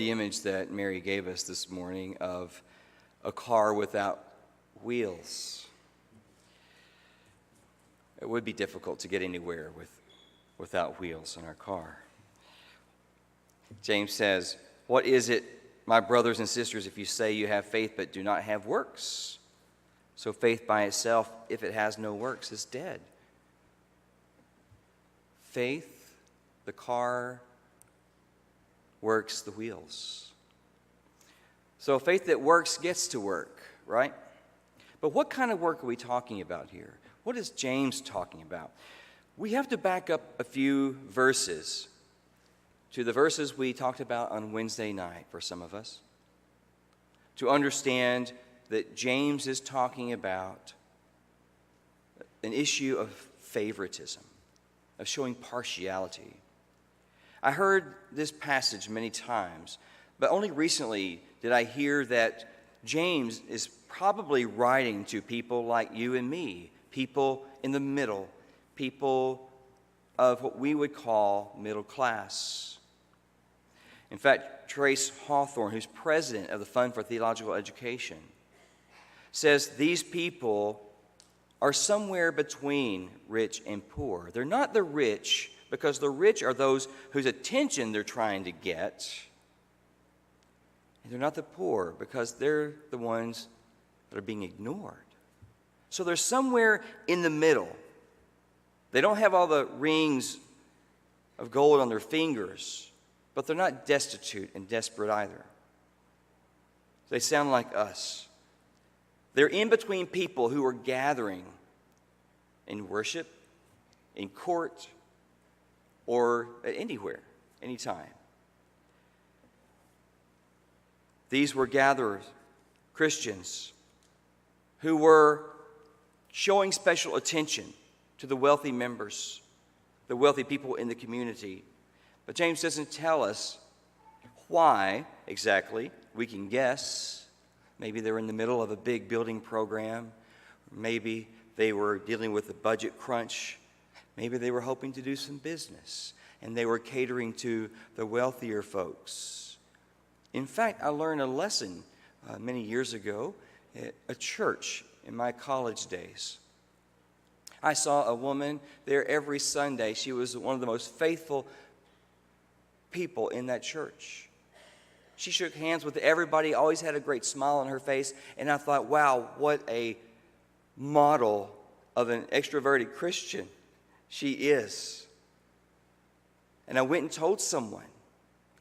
the image that Mary gave us this morning of a car without wheels. It would be difficult to get anywhere without wheels in our car. James says, "What is it, my brothers and sisters, if you say you have faith but do not have works? So faith by itself, if it has no works, is dead." Faith, the car, works, the wheels. So faith that works gets to work, right? But what kind of work are we talking about here? What is James talking about? We have to back up a few verses to the verses we talked about on Wednesday night for some of us to understand that James is talking about an issue of favoritism, of showing partiality. I heard this passage many times, but only recently did I hear that James is probably writing to people like you and me, people in the middle, people of what we would call middle class. In fact, Trace Hawthorne, who's president of the Fund for Theological Education, says these people are somewhere between rich and poor. They're not the rich, because the rich are those whose attention they're trying to get. And they're not the poor, because they're the ones that are being ignored. So they're somewhere in the middle. They don't have all the rings of gold on their fingers, but they're not destitute and desperate either. They sound like us. They're in between people who are gathering in worship, in court, or anywhere, anytime. These were gatherers, Christians, who were showing special attention to the wealthy members, the wealthy people in the community. But James doesn't tell us why exactly. We can guess. Maybe they were in the middle of a big building program. Maybe they were dealing with a budget crunch. Maybe they were hoping to do some business, and they were catering to the wealthier folks. In fact, I learned a lesson many years ago at a church in my college days. I saw a woman there every Sunday. She was one of the most faithful people in that church. She shook hands with everybody, always had a great smile on her face, and I thought, wow, what a model of an extroverted Christian she is. And I went and told someone,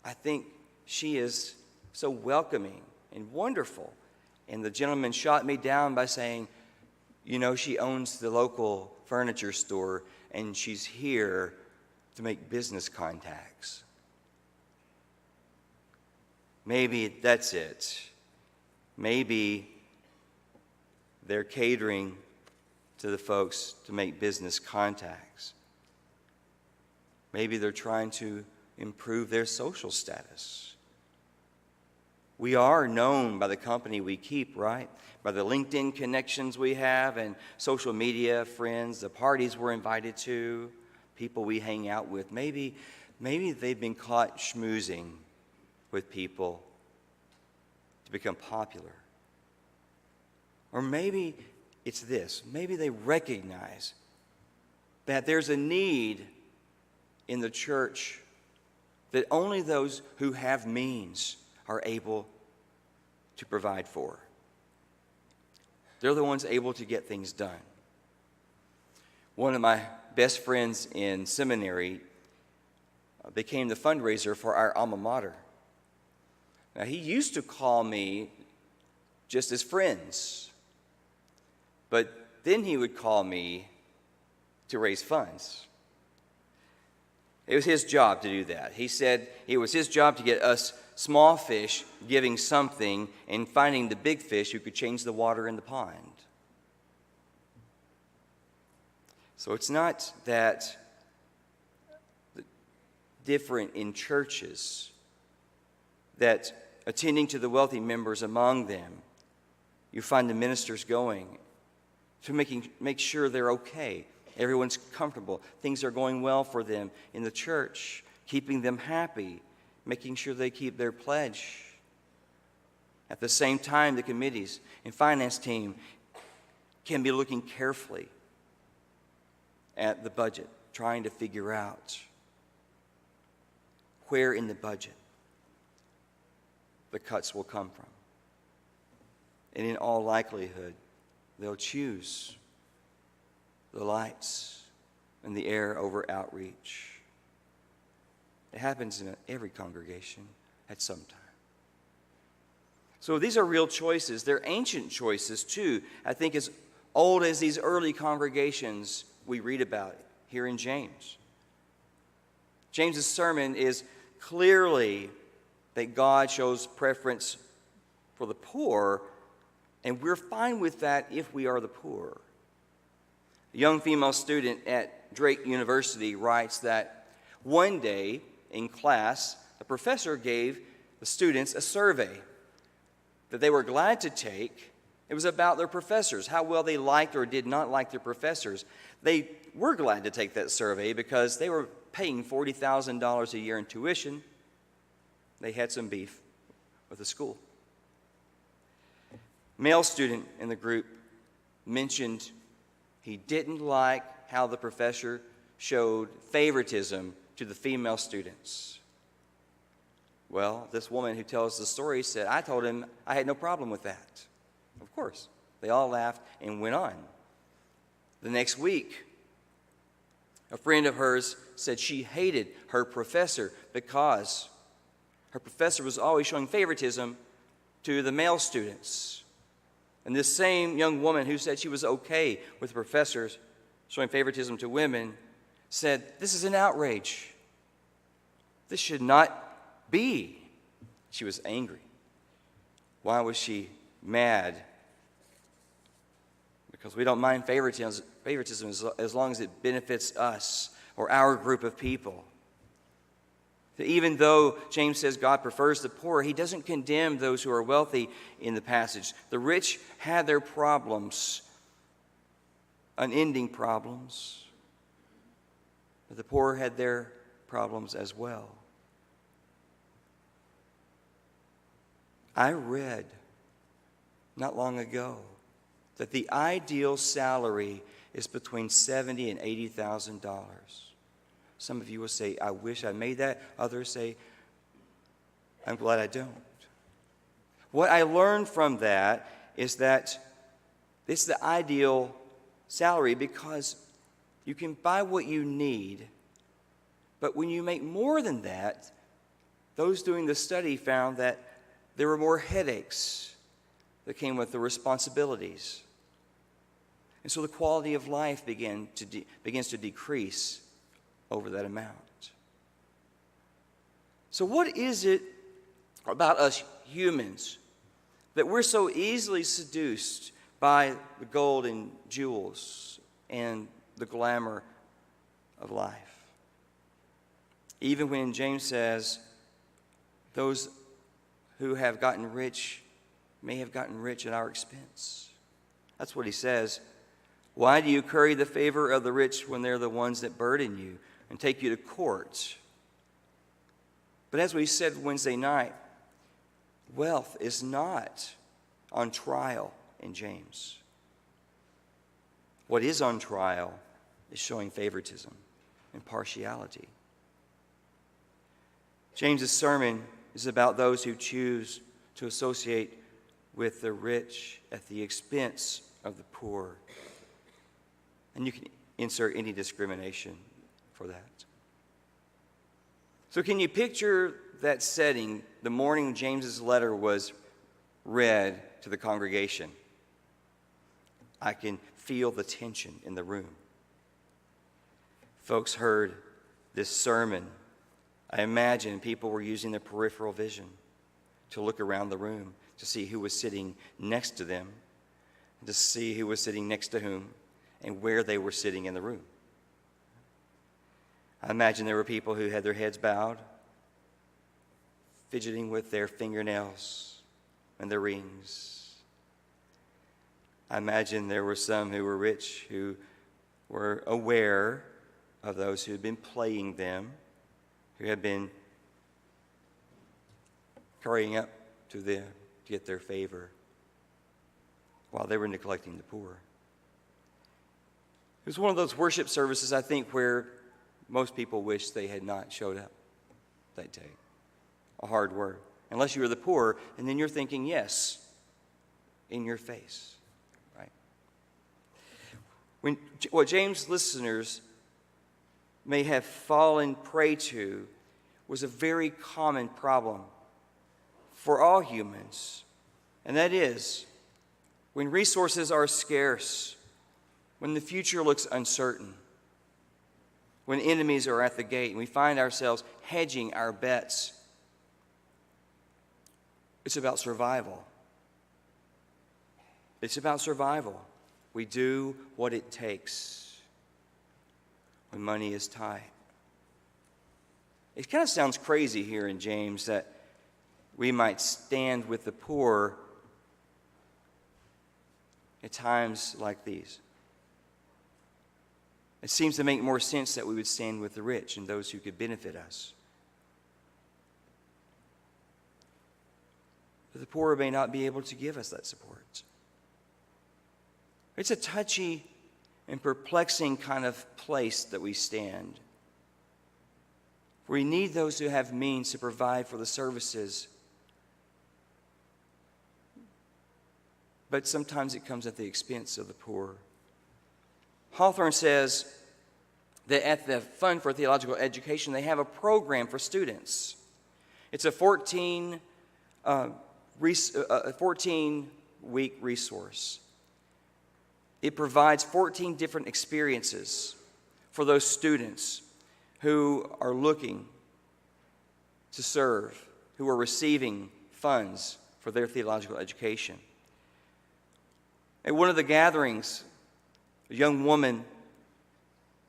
I think she is so welcoming and wonderful. And the gentleman shot me down by saying, you know, she owns the local furniture store and she's here to make business contacts. Maybe that's it. Maybe they're catering to the folks to make business contacts. Maybe they're trying to improve their social status. We are known by the company we keep, right? By the LinkedIn connections we have and social media friends, the parties we're invited to, people we hang out with. Maybe they've been caught schmoozing with people to become popular. Or maybe it's this. Maybe they recognize that there's a need in the church that only those who have means are able to provide for. They're the ones able to get things done. One of my best friends in seminary became the fundraiser for our alma mater. Now, he used to call me just as friends, but then he would call me to raise funds. It was his job to do that. He said it was his job to get us small fish giving something and finding the big fish who could change the water in the pond. So it's not that different in churches that attending to the wealthy members among them, you find the ministers going to make sure they're okay. Everyone's comfortable. Things are going well for them in the church, keeping them happy, making sure they keep their pledge. At the same time, the committees and finance team can be looking carefully at the budget, trying to figure out where in the budget the cuts will come from. And in all likelihood, they'll choose the lights and the air over outreach. It happens in every congregation at some time. So these are real choices. They're ancient choices too. I think as old as these early congregations we read about here in James. James's sermon is clearly that God shows preference for the poor, and we're fine with that if we are the poor. A young female student at Drake University writes that one day in class, a professor gave the students a survey that they were glad to take. It was about their professors, how well they liked or did not like their professors. They were glad to take that survey because they were paying $40,000 a year in tuition. They had some beef with the school. Male student in the group mentioned he didn't like how the professor showed favoritism to the female students. Well, this woman who tells the story said, I told him I had no problem with that. Of course. They all laughed and went on. The next week, a friend of hers said she hated her professor because her professor was always showing favoritism to the male students. And this same young woman who said she was okay with professors showing favoritism to women said, this is an outrage. This should not be. She was angry. Why was she mad? Because we don't mind favoritism as long as it benefits us or our group of people. Even though James says God prefers the poor, he doesn't condemn those who are wealthy in the passage. The rich had their problems, unending problems, but the poor had their problems as well. I read not long ago that the ideal salary is between $70,000 and $80,000. Some of you will say, I wish I made that. Others say, I'm glad I don't. What I learned from that is that it's the ideal salary because you can buy what you need, but when you make more than that, those doing the study found that there were more headaches that came with the responsibilities. And so the quality of life begins to decrease over that amount. So what is it about us humans that we're so easily seduced by the gold and jewels and the glamour of life? Even when James says those who have gotten rich may have gotten rich at our expense. That's what he says. Why do you curry the favor of the rich when they're the ones that burden you and take you to court? But as we said Wednesday night, wealth is not on trial in James. What is on trial is showing favoritism and partiality. James's sermon is about those who choose to associate with the rich at the expense of the poor. And you can insert any discrimination for that. So can you picture that setting the morning James's letter was read to the congregation? I can feel the tension in the room. Folks heard this sermon. I imagine people were using their peripheral vision to look around the room to see who was sitting next to them, and to see who was sitting next to whom, and where they were sitting in the room. I imagine there were people who had their heads bowed, fidgeting with their fingernails and their rings. I imagine there were some who were rich who were aware of those who had been playing them, who had been carrying up to them to get their favor while they were neglecting the poor. It was one of those worship services, I think, where most people wish they had not showed up that day. A hard word. Unless you were the poor, and then you're thinking, yes, in your face, right? What James' listeners may have fallen prey to was a very common problem for all humans, and that is when resources are scarce, when the future looks uncertain, when enemies are at the gate, and we find ourselves hedging our bets. It's about survival. It's about survival. We do what it takes when money is tight. It kind of sounds crazy here in James that we might stand with the poor at times like these. It seems to make more sense that we would stand with the rich and those who could benefit us. But the poor may not be able to give us that support. It's a touchy and perplexing kind of place that we stand. We need those who have means to provide for the services. But sometimes it comes at the expense of the poor. Hawthorne says that at the Fund for Theological Education, they have a program for students. It's a 14-week resource. It provides 14 different experiences for those students who are looking to serve, who are receiving funds for their theological education. At one of the gatherings, a young woman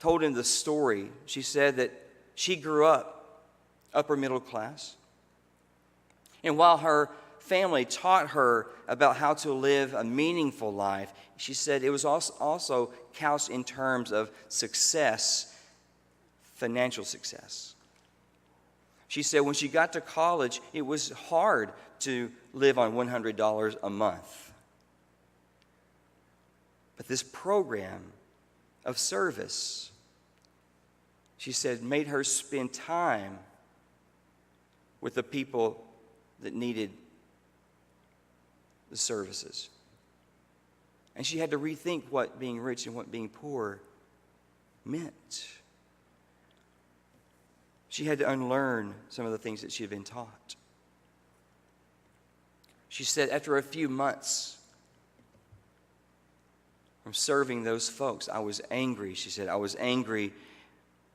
told him the story. She said that she grew up upper middle class. And while her family taught her about how to live a meaningful life, she said it was also couched in terms of success, financial success. She said when she got to college, it was hard to live on $100 a month. But this program of service, she said, made her spend time with the people that needed the services. And she had to rethink what being rich and what being poor meant. She had to unlearn some of the things that she had been taught. She said after a few months from serving those folks, I was angry. She said, I was angry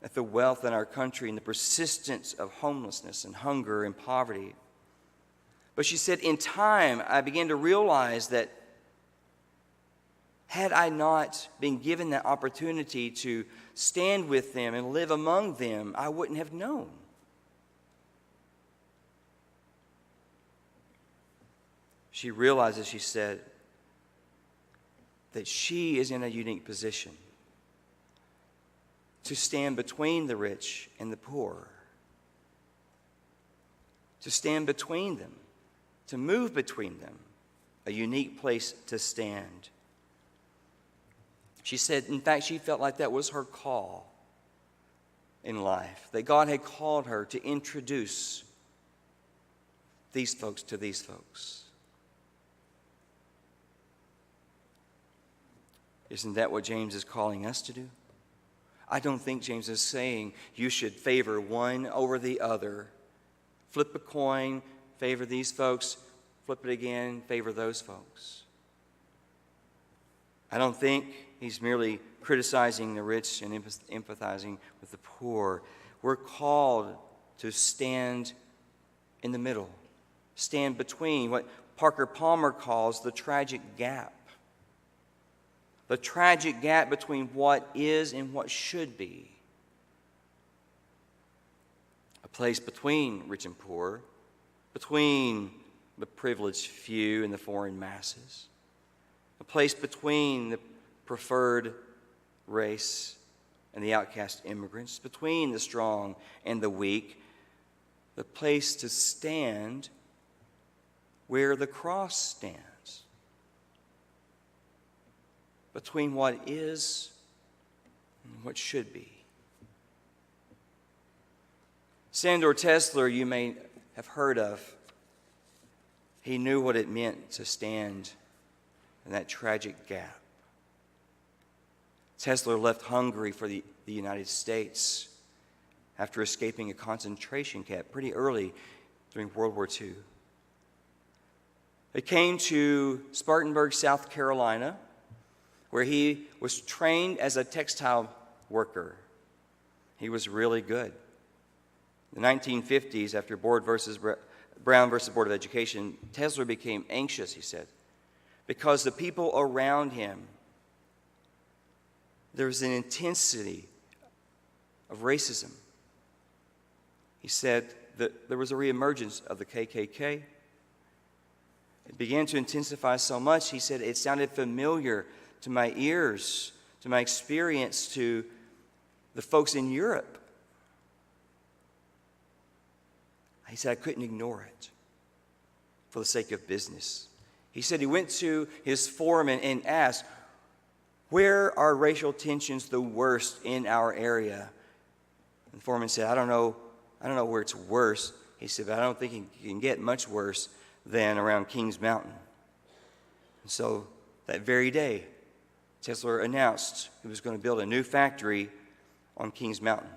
at the wealth in our country and the persistence of homelessness and hunger and poverty. But she said, in time, I began to realize that had I not been given that opportunity to stand with them and live among them, I wouldn't have known. She realizes, she said, that she is in a unique position to stand between the rich and the poor, to stand between them, to move between them, a unique place to stand. She said, in fact, she felt like that was her call in life, that God had called her to introduce these folks to these folks. Isn't that what James is calling us to do? I don't think James is saying you should favor one over the other. Flip a coin, favor these folks, flip it again, favor those folks. I don't think he's merely criticizing the rich and empathizing with the poor. We're called to stand in the middle, stand between what Parker Palmer calls the tragic gap. The tragic gap between what is and what should be. A place between rich and poor, between the privileged few and the foreign masses. A place between the preferred race and the outcast immigrants, between the strong and the weak. The place to stand where the cross stands, between what is and what should be. Sandor Tesler, you may have heard of. He knew what it meant to stand in that tragic gap. Tesler left Hungary for the United States after escaping a concentration camp pretty early during World War II. He came to Spartanburg, South Carolina, where he was trained as a textile worker. He was really good. In the 1950s, after Brown versus Board of Education, Tesler became anxious, he said, because the people around him, there was an intensity of racism. He said that there was a reemergence of the KKK. It began to intensify so much, he said, it sounded familiar to my ears, to my experience, to the folks in Europe. He said, I couldn't ignore it for the sake of business. He said he went to his foreman and asked, where are racial tensions the worst in our area? And the foreman said, I don't know where it's worse. He said, but I don't think it can get much worse than around Kings Mountain. And so that very day, Tesler announced he was going to build a new factory on Kings Mountain.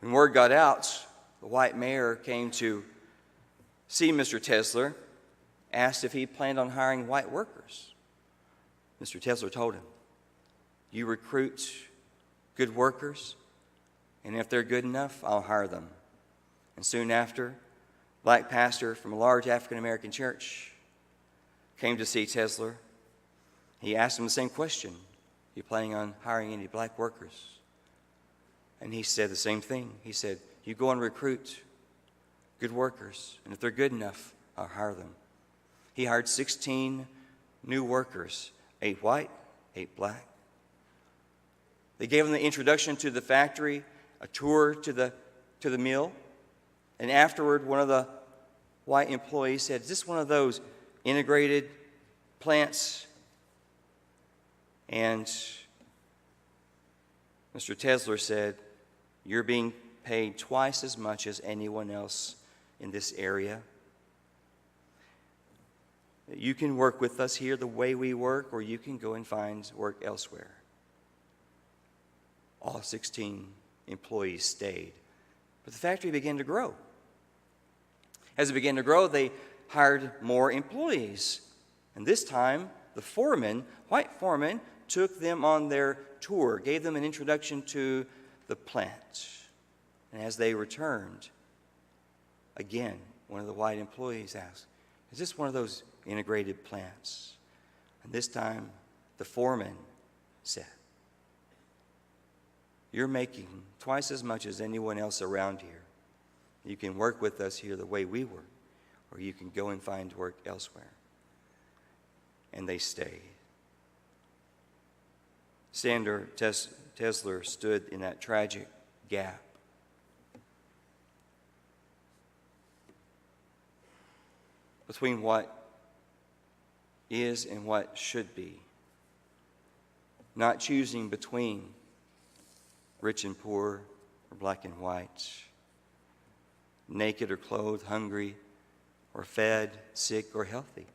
When word got out, the white mayor came to see Mr. Tesler, asked if he planned on hiring white workers. Mr. Tesler told him, you recruit good workers, and if they're good enough, I'll hire them. And soon after, a black pastor from a large African-American church came to see Tesler. He asked him the same question, you planning on hiring any black workers? And he said the same thing. He said, you go and recruit good workers, and if they're good enough, I'll hire them. He hired 16 new workers, 8 white, 8 black. They gave him the introduction to the factory, a tour to the mill, and afterward, one of the white employees said, is this one of those integrated plants? And Mr. Tesler said, you're being paid twice as much as anyone else in this area. You can work with us here the way we work, or you can go and find work elsewhere. All 16 employees stayed. But the factory began to grow. As it began to grow, they hired more employees. And this time, the foreman, white foreman, took them on their tour, gave them an introduction to the plant. And as they returned, again, one of the white employees asked, is this one of those integrated plants? And this time, the foreman said, you're making twice as much as anyone else around here. You can work with us here the way we work, or you can go and find work elsewhere. And they stayed. Sandor Tesler stood in that tragic gap. Between what is and what should be. Not choosing between rich and poor, or black and white, naked or clothed, hungry or fed, sick or healthy.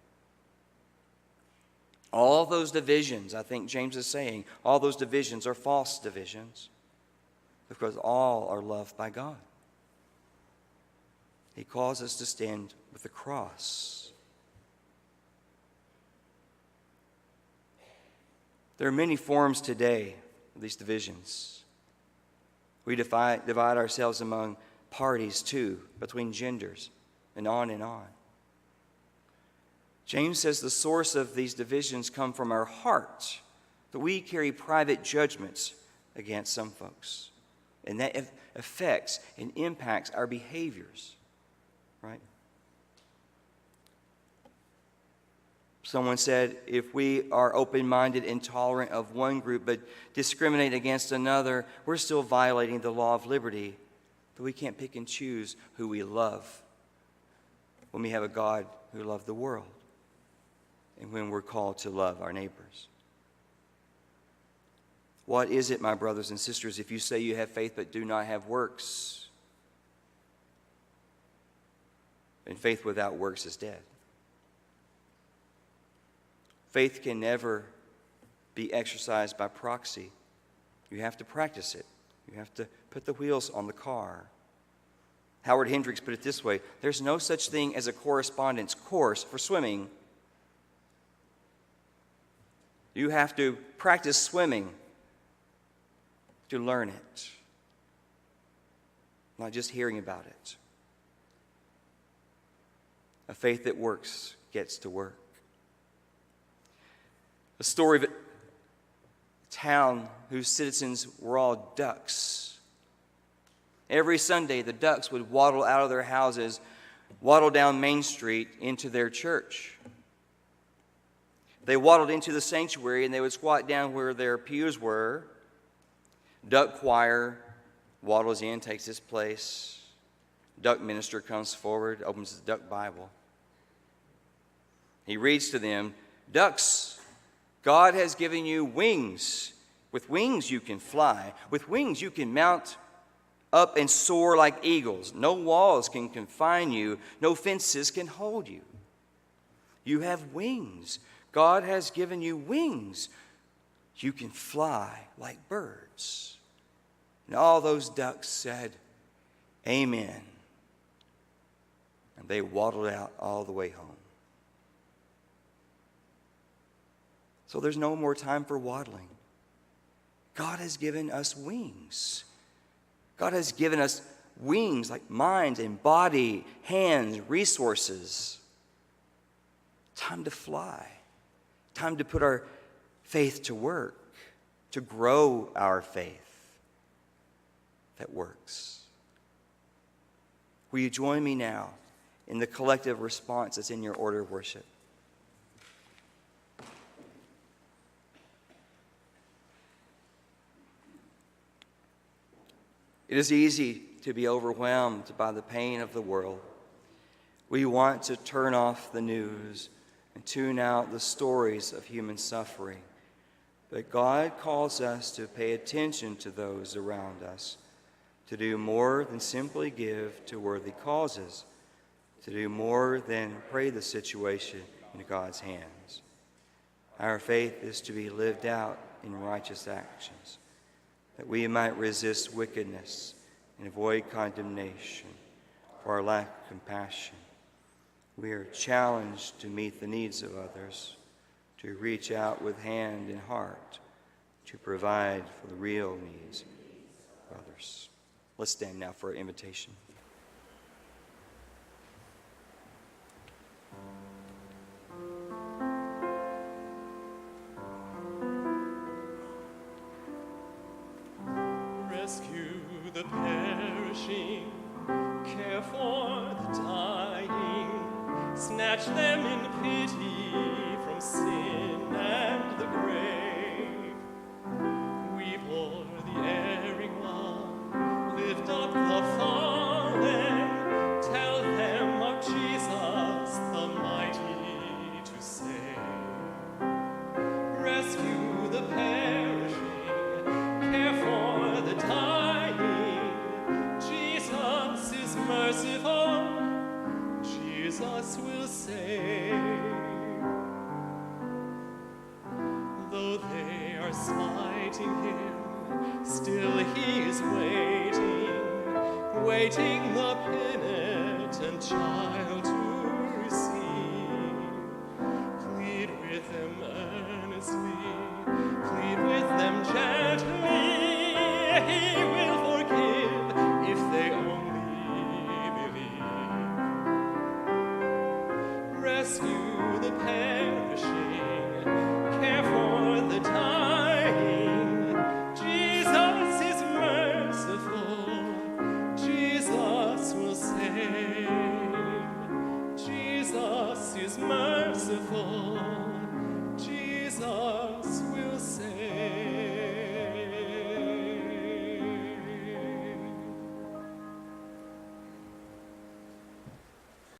All those divisions, I think James is saying, all those divisions are false divisions because all are loved by God. He calls us to stand with the cross. There are many forms today of these divisions. We divide ourselves among parties too, between genders, and on and on. James says the source of these divisions come from our heart, that we carry private judgments against some folks. And that affects and impacts our behaviors, right? Someone said, if we are open-minded and tolerant of one group but discriminate against another, we're still violating the law of liberty, that we can't pick and choose who we love. when we have a God who loved the world and when we're called to love our neighbors? What is it, my brothers and sisters, if you say you have faith but do not have works? And faith without works is dead. Faith can never be exercised by proxy. You have to practice it. You have to put the wheels on the car. Howard Hendricks put it this way: there's no such thing as a correspondence course for swimming. You have to practice swimming to learn it, not just hearing about it. A faith that works gets to work. A story of a town whose citizens were all ducks. Every Sunday, the ducks would waddle out of their houses, waddle down Main Street into their church. They waddled into the sanctuary and they would squat down where their pews were. Duck choir waddles in, takes its place. Duck minister comes forward, opens the duck Bible. He reads to them, "Ducks, God has given you wings. With wings you can fly. With wings you can mount up and soar like eagles. No walls can confine you. No fences can hold you. You have wings. God has given you wings. You can fly like birds." And all those ducks said, "Amen." And they waddled out all the way home. So there's no more time for waddling. God has given us wings. God has given us wings like mind and body, hands, resources. Time to fly. Time to put our faith to work, to grow our faith that works. Will you join me now in the collective response that's in your order of worship? It is easy to be overwhelmed by the pain of the world. We want to turn off the news and tune out the stories of human suffering. But God calls us to pay attention to those around us, to do more than simply give to worthy causes, to do more than pray the situation into God's hands. Our faith is to be lived out in righteous actions, that we might resist wickedness and avoid condemnation for our lack of compassion. We are challenged to meet the needs of others, to reach out with hand and heart, to provide for the real needs of others. Let's stand now for our invitation. Rescue the perishing, care for the dying, snatch them in pity from sin and the grave. Weep o'er the erring one, lift up the fallen, tell them of Jesus, the mighty to save. Rescue the perishing, care for the dying. Jesus is merciful, Jesus will save. Though they are smiting him, still he is waiting, waiting the penitent child to receive. Plead with them earnestly, plead with them gently. He will forgive if they only believe. Rescue the perishing, care for the dying. Jesus is merciful, Jesus will save. Jesus is merciful,